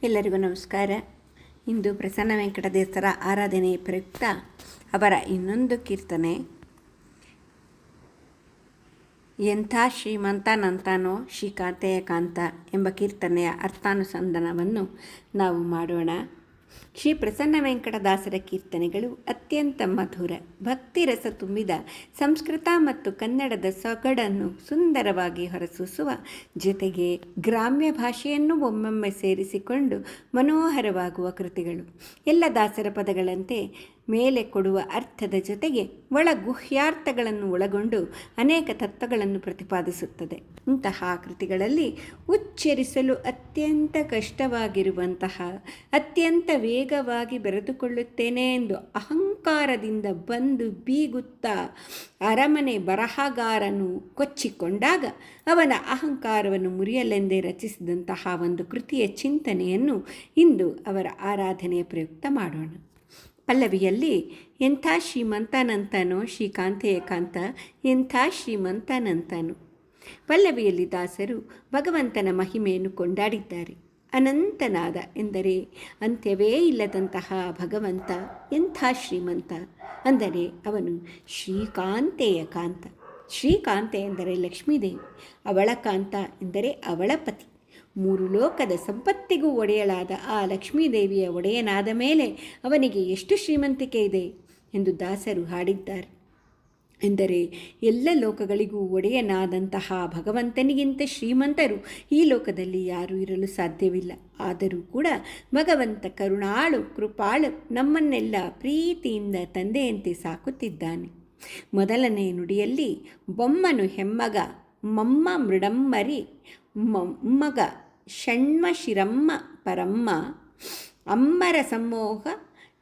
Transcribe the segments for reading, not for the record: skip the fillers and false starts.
ಎಲ್ಲರಿಗೂ ನಮಸ್ಕಾರ. ಇಂದು ಪ್ರಸನ್ನ ವೆಂಕಟೇಶ್ವರ ಆರಾಧನೆಯ ಪ್ರಯುಕ್ತ ಅವರ ಇನ್ನೊಂದು ಕೀರ್ತನೆ ಎಂಥ ಶ್ರೀಮಂತನಂತಾನೋ ಶ್ರೀಕಾಂತೆಯ ಕಾಂತ ಎಂಬ ಕೀರ್ತನೆಯ ಅರ್ಥಾನುಸಂಧಾನವನ್ನು ನಾವು ಮಾಡೋಣ. ಶ್ರೀ ಪ್ರಸನ್ನ ವೆಂಕಟದಾಸರ ಕೀರ್ತನೆಗಳು ಅತ್ಯಂತ ಮಧುರ, ಭಕ್ತಿರಸ ತುಂಬಿದ ಸಂಸ್ಕೃತ ಮತ್ತು ಕನ್ನಡದ ಸೊಗಡನ್ನು ಸುಂದರವಾಗಿ ಹೊರಸೂಸುವ ಜೊತೆಗೆ ಗ್ರಾಮ್ಯ ಭಾಷೆಯನ್ನು ಒಮ್ಮೊಮ್ಮೆ ಸೇರಿಸಿಕೊಂಡು ಮನೋಹರವಾಗುವ ಕೃತಿಗಳು. ಎಲ್ಲ ದಾಸರ ಪದಗಳಂತೆ ಮೇಲೆ ಕೊಡುವ ಅರ್ಥದ ಜೊತೆಗೆ ಒಳ ಗುಹ್ಯಾರ್ಥಗಳನ್ನು ಒಳಗೊಂಡು ಅನೇಕ ತತ್ವಗಳನ್ನು ಪ್ರತಿಪಾದಿಸುತ್ತದೆ. ಇಂತಹ ಕೃತಿಗಳಲ್ಲಿ ಉಚ್ಚರಿಸಲು ಅತ್ಯಂತ ಕಷ್ಟವಾಗಿರುವಂತಹ, ಅತ್ಯಂತ ವೇಗವಾಗಿ ಬರೆದುಕೊಳ್ಳುತ್ತೇನೆ ಎಂದು ಅಹಂಕಾರದಿಂದ ಬಂದು ಬೀಗುತ್ತಾ ಅರಮನೆ ಬರಹಗಾರನು ಕೊಚ್ಚಿಕೊಂಡಾಗ ಅವನ ಅಹಂಕಾರವನ್ನು ಮುರಿಯಲೆಂದೇ ರಚಿಸಿದಂತಹ ಒಂದು ಕೃತಿಯ ಚಿಂತನೆಯನ್ನು ಇಂದು ಅವರ ಆರಾಧನೆಯ ಪ್ರಯುಕ್ತ ಮಾಡೋಣ. ಪಲ್ಲವಿಯಲ್ಲಿ ಎಂಥ ಶ್ರೀಮಂತನಂತನೋ ಶ್ರೀಕಾಂತೆಯ ಕಾಂತ, ಎಂಥ ಶ್ರೀಮಂತನಂತನೋ. ಪಲ್ಲವಿಯಲ್ಲಿ ದಾಸರು ಭಗವಂತನ ಮಹಿಮೆಯನ್ನು ಕೊಂಡಾಡಿದ್ದಾರೆ. ಅನಂತನಾದ ಎಂದರೆ ಅಂತ್ಯವೇ ಇಲ್ಲದಂತಹ ಭಗವಂತ ಎಂಥ ಶ್ರೀಮಂತ ಅಂದರೆ ಅವನು ಶ್ರೀಕಾಂತೆಯ ಕಾಂತ. ಶ್ರೀಕಾಂತೆ ಎಂದರೆ ಲಕ್ಷ್ಮೀದೇವಿ, ಅವಳ ಕಾಂತ ಎಂದರೆ ಅವಳ ಪತಿ. ಮೂರು ಲೋಕದ ಸಂಪತ್ತಿಗೂ ಒಡೆಯಲಾದ ಆ ಲಕ್ಷ್ಮೀದೇವಿಯ ಒಡೆಯನಾದ ಮೇಲೆ ಅವನಿಗೆ ಎಷ್ಟು ಶ್ರೀಮಂತಿಕೆ ಇದೆ ಎಂದು ದಾಸರು ಹಾಡಿದ್ದಾರೆ. ಎಂದರೆ ಎಲ್ಲ ಲೋಕಗಳಿಗೂ ಒಡೆಯನಾದಂತಹ ಭಗವಂತನಿಗಿಂತ ಶ್ರೀಮಂತರು ಈ ಲೋಕದಲ್ಲಿ ಯಾರೂ ಇರಲು ಸಾಧ್ಯವಿಲ್ಲ. ಆದರೂ ಕೂಡ ಭಗವಂತ ಕರುಣಾಳು ಕೃಪಾಳು ನಮ್ಮನ್ನೆಲ್ಲ ಪ್ರೀತಿಯಿಂದ ತಂದೆಯಂತೆ ಸಾಕುತ್ತಿದ್ದಾನೆ. ಮೊದಲನೇ ನುಡಿಯಲ್ಲಿ ಬೊಮ್ಮನು ಹೆಮ್ಮಗ, ಮಮ್ಮ ಮೃಡಮ್ಮರಿ ಮೊಮ್ಮಗ, ಷಣ್ಮ ಶಿರಮ್ಮ ಪರಮ್ಮ, ಅಮ್ಮರ ಸಮೋಹ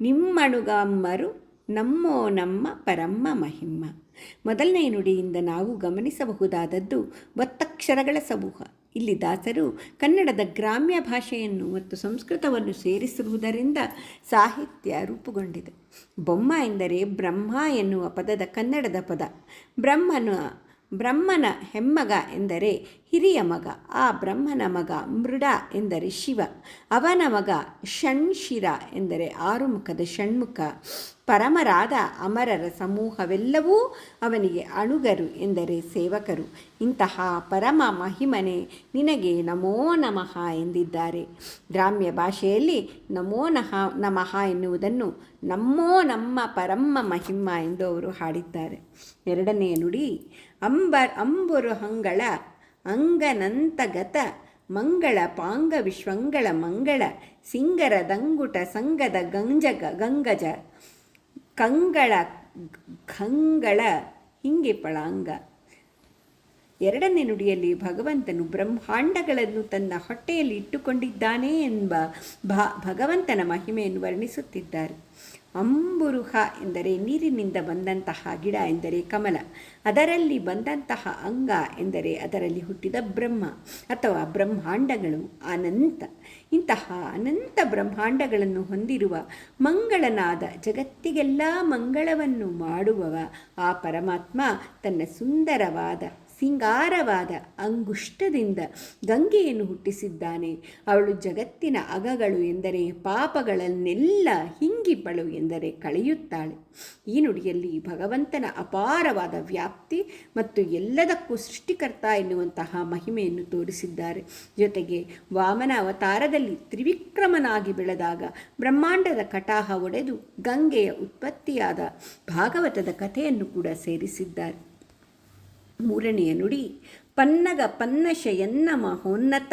ನಿಮ್ಮಣುಗಮ್ಮರು ನಮ್ಮೋ ನಮ್ಮ ಪರಮ್ಮ ಮಹಿಮ್ಮ. ಮೊದಲನೇ ನುಡಿಯಿಂದ ನಾವು ಗಮನಿಸಬಹುದಾದದ್ದು ಒತ್ತಕ್ಷರಗಳ ಸಮೂಹ. ಇಲ್ಲಿ ದಾಸರು ಕನ್ನಡದ ಗ್ರಾಮ್ಯ ಭಾಷೆಯನ್ನು ಮತ್ತು ಸಂಸ್ಕೃತವನ್ನು ಸೇರಿಸಿರುವುದರಿಂದ ಸಾಹಿತ್ಯ ರೂಪುಗೊಂಡಿದೆ. ಬೊಮ್ಮ ಎಂದರೆ ಬ್ರಹ್ಮ ಎನ್ನುವ ಪದದ ಕನ್ನಡದ ಪದ. ಬ್ರಹ್ಮನ ಹೆಮ್ಮಗ ಎಂದರೆ ಹಿರಿಯ ಮಗ. ಆ ಬ್ರಹ್ಮನ ಮಗ ಮೃಡ ಎಂದರೆ ಶಿವ. ಅವನ ಮಗ ಷಣ್ಶಿರ ಎಂದರೆ ಆರುಮುಖದ ಷಣ್ಮುಖ. ಪರಮರಾದ ಅಮರರ ಸಮೂಹವೆಲ್ಲವೂ ಅವನಿಗೆ ಅಣುಗರು ಎಂದರೆ ಸೇವಕರು. ಇಂತಹ ಪರಮ ಮಹಿಮನೆ ನಿನಗೆ ನಮೋ ನಮಃ ಎಂದಿದ್ದಾರೆ. ಗ್ರಾಮ್ಯ ಭಾಷೆಯಲ್ಲಿ ನಮೋ ನಮಃ ಎನ್ನುವುದನ್ನು ನಮ್ಮೋ ನಮ್ಮ ಪರಮ ಮಹಿಮ ಎಂದು ಅವರು ಹಾಡಿದ್ದಾರೆ. ಎರಡನೆಯ ನುಡಿ ಅಂಬುರು ಹಂಗಳ ಅಂಗನಂತಗತ ಮಂಗಳ ಪಾಂಗ ವಿಶ್ವಂಗಳ ಮಂಗಳ ಸಿಂಗರ ದಂಗುಟ ಸಂಗದ ಗಂಗಜ ಕಂಗಳ ಖಂಗಳ ಹಿಂಗೆ ಪಳಾಂಗ. ಎರಡನೇ ನುಡಿಯಲ್ಲಿ ಭಗವಂತನು ಬ್ರಹ್ಮಾಂಡಗಳನ್ನು ತನ್ನ ಹೊಟ್ಟೆಯಲ್ಲಿ ಇಟ್ಟುಕೊಂಡಿದ್ದಾನೆ ಎಂಬ ಭಗವಂತನ ಮಹಿಮೆಯನ್ನು ವರ್ಣಿಸುತ್ತಿದ್ದಾರೆ. ಅಂಬುರುಹ ಎಂದರೆ ನೀರಿನಿಂದ ಬಂದಂತಹ ಗಿಡ ಎಂದರೆ ಕಮಲ. ಅದರಲ್ಲಿ ಬಂದಂತಹ ಅಂಗ ಎಂದರೆ ಅದರಲ್ಲಿ ಹುಟ್ಟಿದ ಬ್ರಹ್ಮ ಅಥವಾ ಬ್ರಹ್ಮಾಂಡಗಳು ಅನಂತ. ಇಂತಹ ಅನಂತ ಬ್ರಹ್ಮಾಂಡಗಳನ್ನು ಹೊಂದಿರುವ ಮಂಗಳನಾದ ಜಗತ್ತಿಗೆಲ್ಲ ಮಂಗಳವನ್ನು ಮಾಡುವವ ಆ ಪರಮಾತ್ಮ ತನ್ನ ಸುಂದರವಾದ ಸಿಂಗಾರವಾದ ಅಂಗುಷ್ಟದಿಂದ ಗಂಗೆಯನ್ನು ಹುಟ್ಟಿಸಿದ್ದಾನೆ. ಅವಳು ಜಗತ್ತಿನ ಅಗಗಳು ಎಂದರೆ ಪಾಪಗಳನ್ನೆಲ್ಲ ಹಿಂಗಿಬ್ಬಳು ಎಂದರೆ ಕಳೆಯುತ್ತಾಳೆ. ಈ ನುಡಿಯಲ್ಲಿ ಭಗವಂತನ ಅಪಾರವಾದ ವ್ಯಾಪ್ತಿ ಮತ್ತು ಎಲ್ಲದಕ್ಕೂ ಸೃಷ್ಟಿಕರ್ತ ಎನ್ನುವಂತಹ ಮಹಿಮೆಯನ್ನು ತೋರಿಸಿದ್ದಾರೆ. ಜೊತೆಗೆ ವಾಮನ ಅವತಾರದಲ್ಲಿ ತ್ರಿವಿಕ್ರಮನಾಗಿ ಬೆಳೆದಾಗ ಬ್ರಹ್ಮಾಂಡದ ಕಟಾಹ ಒಡೆದು ಗಂಗೆಯ ಉತ್ಪತ್ತಿಯಾದ ಭಾಗವತದ ಕಥೆಯನ್ನು ಕೂಡ ಸೇರಿಸಿದ್ದಾರೆ. ಮೂರನೆಯ ನುಡಿ ಪನ್ನಗ ಪನ್ನಶಯನ್ನ ಮಹೋನ್ನತ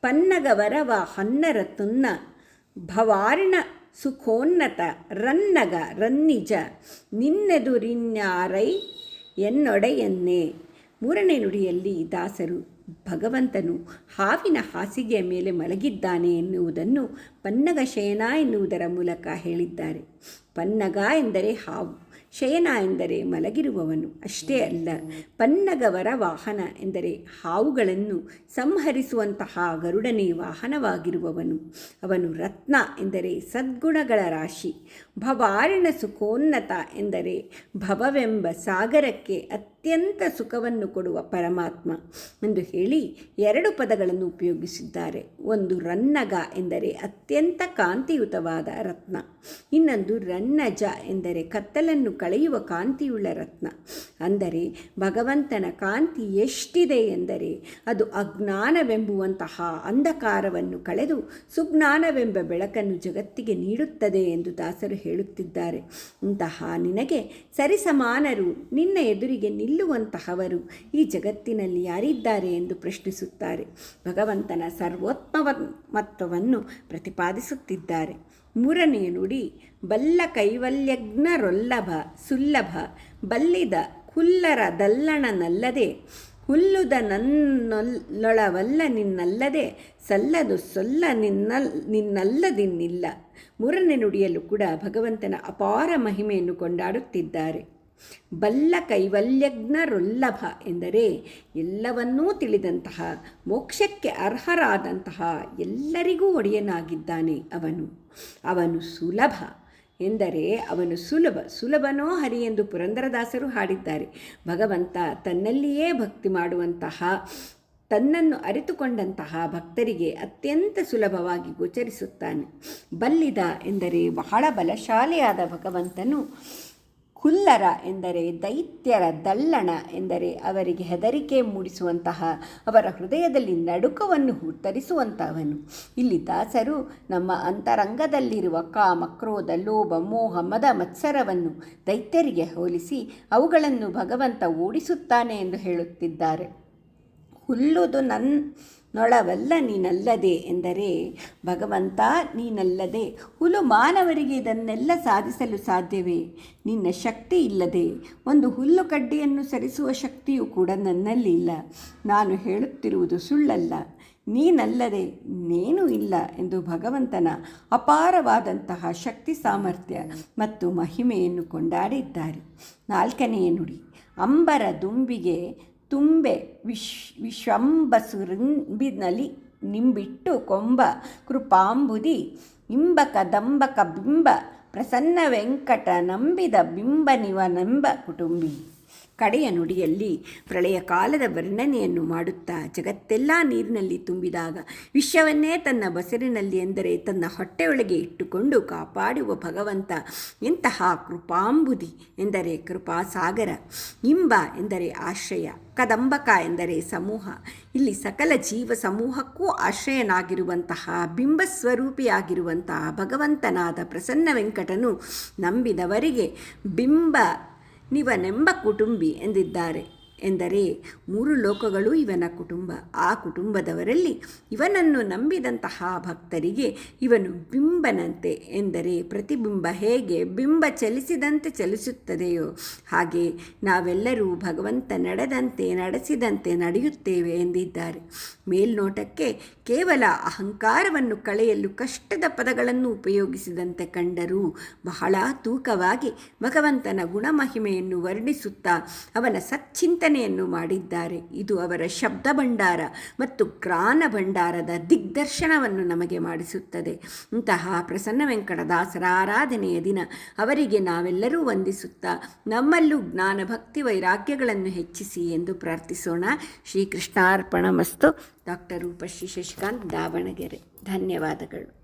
ಪನ್ನಗ ವರವ ಹನ್ನರ ತುನ್ನ ಭವಾರ್ಣ ಸುಖೋನ್ನತ ರನ್ನಗ ರನ್ನಿಜ ನಿನ್ನೆದುರಿನ್ಯಾರೈ ಎನ್ನೊಡೆಯನ್ನೇ. ಮೂರನೇ ನುಡಿಯಲ್ಲಿ ದಾಸರು ಭಗವಂತನು ಹಾವಿನ ಹಾಸಿಗೆಯ ಮೇಲೆ ಮಲಗಿದ್ದಾನೆ ಎನ್ನುವುದನ್ನು ಪನ್ನಗ ಶಯನ ಎನ್ನುವುದರ ಮೂಲಕ ಹೇಳಿದ್ದಾರೆ. ಪನ್ನಗ ಎಂದರೆ ಹಾವು, ಶಯನ ಎಂದರೆ ಮಲಗಿರುವವನು. ಅಷ್ಟೇ ಅಲ್ಲ, ಪನ್ನಗವರ ವಾಹನ ಎಂದರೆ ಹಾವುಗಳನ್ನು ಸಂಹರಿಸುವಂತಹ ಗರುಡನೇ ವಾಹನವಾಗಿರುವವನು. ಅವನು ರತ್ನ ಎಂದರೆ ಸದ್ಗುಣಗಳ ರಾಶಿ. ಭವಾರ್ಣ ಸುಖೋನ್ನತ ಎಂದರೆ ಭವವೆಂಬ ಸಾಗರಕ್ಕೆ ಅತ್ಯಂತ ಸುಖವನ್ನು ಕೊಡುವ ಪರಮಾತ್ಮ ಎಂದು ಹೇಳಿ 2 ಪದಗಳನ್ನು ಉಪಯೋಗಿಸಿದ್ದಾರೆ. ಒಂದು ರನ್ನಗ ಎಂದರೆ ಅತ್ಯಂತ ಕಾಂತಿಯುತವಾದ ರತ್ನ, ಇನ್ನೊಂದು ರನ್ನಜ ಎಂದರೆ ಕತ್ತಲನ್ನು ಕಳೆಯುವ ಕಾಂತಿಯುಳ್ಳ ರತ್ನ. ಅಂದರೆ ಭಗವಂತನ ಕಾಂತಿ ಎಷ್ಟಿದೆ ಎಂದರೆ ಅದು ಅಜ್ಞಾನವೆಂಬುವಂತಹ ಅಂಧಕಾರವನ್ನು ಕಳೆದು ಸುಜ್ಞಾನವೆಂಬ ಬೆಳಕನ್ನು ಜಗತ್ತಿಗೆ ನೀಡುತ್ತದೆ ಎಂದು ದಾಸರು ಹೇಳುತ್ತಿದ್ದಾರೆ. ಇಂತಹ ನಿನಗೆ ಸರಿಸಮಾನರು, ನಿನ್ನ ಎದುರಿಗೆ ನಿಲ್ಲುವಂತಹವರು ಈ ಜಗತ್ತಿನಲ್ಲಿ ಯಾರಿದ್ದಾರೆ ಎಂದು ಪ್ರಶ್ನಿಸುತ್ತಾರೆ. ಭಗವಂತನ ಸರ್ವೋತ್ತಮತ್ವವನ್ನು ಪ್ರತಿಪಾದಿಸುತ್ತಿದ್ದಾರೆ. 3ನೆಯ ನುಡಿ ಬಲ್ಲ ಕೈವಲ್ಯಜ್ಞರೊಲ್ಲಭ ಸುಲ್ಲಭ ಬಲ್ಲಿದ ಹುಲ್ಲರ ದಲ್ಲಣನಲ್ಲದೆ ಹುಲ್ಲುದ ನನ್ನೊಳವಲ್ಲ ನಿನ್ನಲ್ಲದೆ ಸಲ್ಲದು ಸೊಲ್ಲ ನಿನ್ನಲ್ಲದಿನ್ನಿಲ್ಲ. 3ನೇ ನುಡಿಯಲ್ಲೂ ಕೂಡ ಭಗವಂತನ ಅಪಾರ ಮಹಿಮೆಯನ್ನು ಕೊಂಡಾಡುತ್ತಿದ್ದಾರೆ. ಬಲ್ಲ ಕೈವಲ್ಯಜ್ಞರೊಲ್ಲಭ ಎಂದರೆ ಎಲ್ಲವನ್ನೂ ತಿಳಿದಂತಹ, ಮೋಕ್ಷಕ್ಕೆ ಅರ್ಹರಾದಂತಹ ಎಲ್ಲರಿಗೂ ಒಡೆಯನಾಗಿದ್ದಾನೆ ಅವನು ಸುಲಭ ಎಂದರೆ ಅವನು ಸುಲಭನೋ ಹರಿ ಎಂದು ಪುರಂದರದಾಸರು ಹಾಡಿದ್ದಾರೆ. ಭಗವಂತ ತನ್ನಲ್ಲಿಯೇ ಭಕ್ತಿ ಮಾಡುವಂತಹ, ತನ್ನನ್ನು ಅರಿತುಕೊಂಡಂತಹ ಭಕ್ತರಿಗೆ ಅತ್ಯಂತ ಸುಲಭವಾಗಿ ಗೋಚರಿಸುತ್ತಾನೆ. ಬಲ್ಲಿದ ಎಂದರೆ ಬಹಳ ಬಲಶಾಲಿಯಾದ ಭಗವಂತನು. ಹುಲ್ಲರ ಎಂದರೆ ದೈತ್ಯರ ದಳ್ಳಣ ಎಂದರೆ ಅವರಿಗೆ ಹೆದರಿಕೆ ಮೂಡಿಸುವಂತಹ, ಅವರ ಹೃದಯದಲ್ಲಿ ನಡುಕವನ್ನು ತರಿಸುವಂತಹವನು. ಇಲ್ಲಿ ದಾಸರು ನಮ್ಮ ಅಂತರಂಗದಲ್ಲಿರುವ ಕಾಮ, ಕ್ರೋಧ, ಲೋಭ, ಮೋಹ, ಮದ, ಮತ್ಸರವನ್ನು ದೈತ್ಯರಿಗೆ ಹೋಲಿಸಿ ಅವುಗಳನ್ನು ಭಗವಂತ ಓಡಿಸುತ್ತಾನೆ ಎಂದು ಹೇಳುತ್ತಿದ್ದಾರೆ. ಹುಲ್ಲುದು ನನ್ನೊಳವಲ್ಲ ನೀನಲ್ಲದೆ ಎಂದರೆ ಭಗವಂತ ನೀನಲ್ಲದೆ ಹುಲು ಮಾನವರಿಗೆ ಇದನ್ನೆಲ್ಲ ಸಾಧಿಸಲು ಸಾಧ್ಯವೇ? ನಿನ್ನ ಶಕ್ತಿ ಇಲ್ಲದೆ ಒಂದು ಹುಲ್ಲು ಕಡ್ಡಿಯನ್ನು ಸರಿಸುವ ಶಕ್ತಿಯೂ ಕೂಡ ನನ್ನಲ್ಲಿಲ್ಲ. ನಾನು ಹೇಳುತ್ತಿರುವುದು ಸುಳ್ಳಲ್ಲ, ನೀನಲ್ಲದೆ ಇನ್ನೇನೂ ಇಲ್ಲ ಎಂದು ಭಗವಂತನ ಅಪಾರವಾದಂತಹ ಶಕ್ತಿ ಸಾಮರ್ಥ್ಯ ಮತ್ತು ಮಹಿಮೆಯನ್ನು ಕೊಂಡಾಡಿದ್ದಾರೆ. 4ನೆಯ ನುಡಿ ಅಂಬರ ದುಂಬಿಗೆ ತುಂಬೆ ವಿಶ್ವಂಬಸುರಿಂಬಿನಲಿ ನಿಂಬಿಟ್ಟು ಕೊಂಬ ಕೃಪಾಂಬುದಿ ಇಂಬಕ ದಂಬಕ ಬಿಂಬ ಪ್ರಸನ್ನ ವೆಂಕಟ ನಂಬಿದ ಬಿಂಬನಿವನೆಂಬ ಕುಟುಂಬಿ. ಕಡೆಯ ನುಡಿಯಲ್ಲಿ ಪ್ರಳಯ ಕಾಲದ ವರ್ಣನೆಯನ್ನು ಮಾಡುತ್ತಾ, ಜಗತ್ತೆಲ್ಲ ನೀರಿನಲ್ಲಿ ತುಂಬಿದಾಗ ವಿಶ್ವವನ್ನೇ ತನ್ನ ಬಸರಿನಲ್ಲಿ ಎಂದರೆ ತನ್ನ ಹೊಟ್ಟೆಯೊಳಗೆ ಇಟ್ಟುಕೊಂಡು ಕಾಪಾಡುವ ಭಗವಂತ ಎಂತಹ ಕೃಪಾಂಬುದಿ ಎಂದರೆ ಕೃಪಾಸಾಗರ. ಇಂಬ ಎಂದರೆ ಆಶ್ರಯ, ಕದಂಬಕ ಎಂದರೆ ಸಮೂಹ. ಇಲ್ಲಿ ಸಕಲ ಜೀವ ಸಮೂಹಕ್ಕೂ ಆಶ್ರಯನಾಗಿರುವಂತಹ ಬಿಂಬಸ್ವರೂಪಿಯಾಗಿರುವಂತಹ ಭಗವಂತನಾದ ಪ್ರಸನ್ನ ವೆಂಕಟನು ನಂಬಿದವರಿಗೆ ಬಿಂಬ ನಿವನೆಂಬ ಕುಟುಂಬಿ ಎಂದಿದ್ದಾರೆ. ಎಂದರೆ 3 ಲೋಕಗಳು ಇವನ ಕುಟುಂಬ. ಆ ಕುಟುಂಬದವರಲ್ಲಿ ಇವನನ್ನು ನಂಬಿದಂತಹ ಭಕ್ತರಿಗೆ ಇವನು ಬಿಂಬನಂತೆ. ಎಂದರೆ ಪ್ರತಿಬಿಂಬ ಹೇಗೆ ಬಿಂಬ ಚಲಿಸಿದಂತೆ ಚಲಿಸುತ್ತದೆಯೋ ಹಾಗೆ ನಾವೆಲ್ಲರೂ ಭಗವಂತ ನಡೆಸಿದಂತೆ ನಡೆಯುತ್ತೇವೆ ಎಂದಿದ್ದಾರೆ. ಮೇಲ್ನೋಟಕ್ಕೆ ಕೇವಲ ಅಹಂಕಾರವನ್ನು ಕಳೆಯಲು ಕಷ್ಟದ ಪದಗಳನ್ನು ಉಪಯೋಗಿಸಿದಂತೆ ಕಂಡರೂ ಬಹಳ ತೂಕವಾಗಿ ಭಗವಂತನ ಗುಣಮಹಿಮೆಯನ್ನು ವರ್ಣಿಸುತ್ತಾ ಅವನ ಸಚ್ಚಿಂತನೆಯನ್ನು ಮಾಡಿದ್ದಾರೆ. ಇದು ಅವರ ಶಬ್ದ ಭಂಡಾರ ಮತ್ತು ಜ್ಞಾನ ಭಂಡಾರದ ದಿಗ್ದರ್ಶನವನ್ನು ನಮಗೆ ಮಾಡಿಸುತ್ತದೆ. ಇಂತಹ ಪ್ರಸನ್ನ ವೆಂಕಟದಾಸರ ಆರಾಧನೆಯ ದಿನ ಅವರಿಗೆ ನಾವೆಲ್ಲರೂ ವಂದಿಸುತ್ತಾ ನಮ್ಮಲ್ಲೂ ಜ್ಞಾನ ಭಕ್ತಿ ವೈರಾಗ್ಯಗಳನ್ನು ಹೆಚ್ಚಿಸಿ ಎಂದು ಪ್ರಾರ್ಥಿಸೋಣ. ಶ್ರೀಕೃಷ್ಣಾರ್ಪಣಮಸ್ತು. ಡಾಕ್ಟರ್ ರೂಪಶ್ರೀ ಶಶಿಕಾಂತ್, ದಾವಣಗೆರೆ. ಧನ್ಯವಾದಗಳು.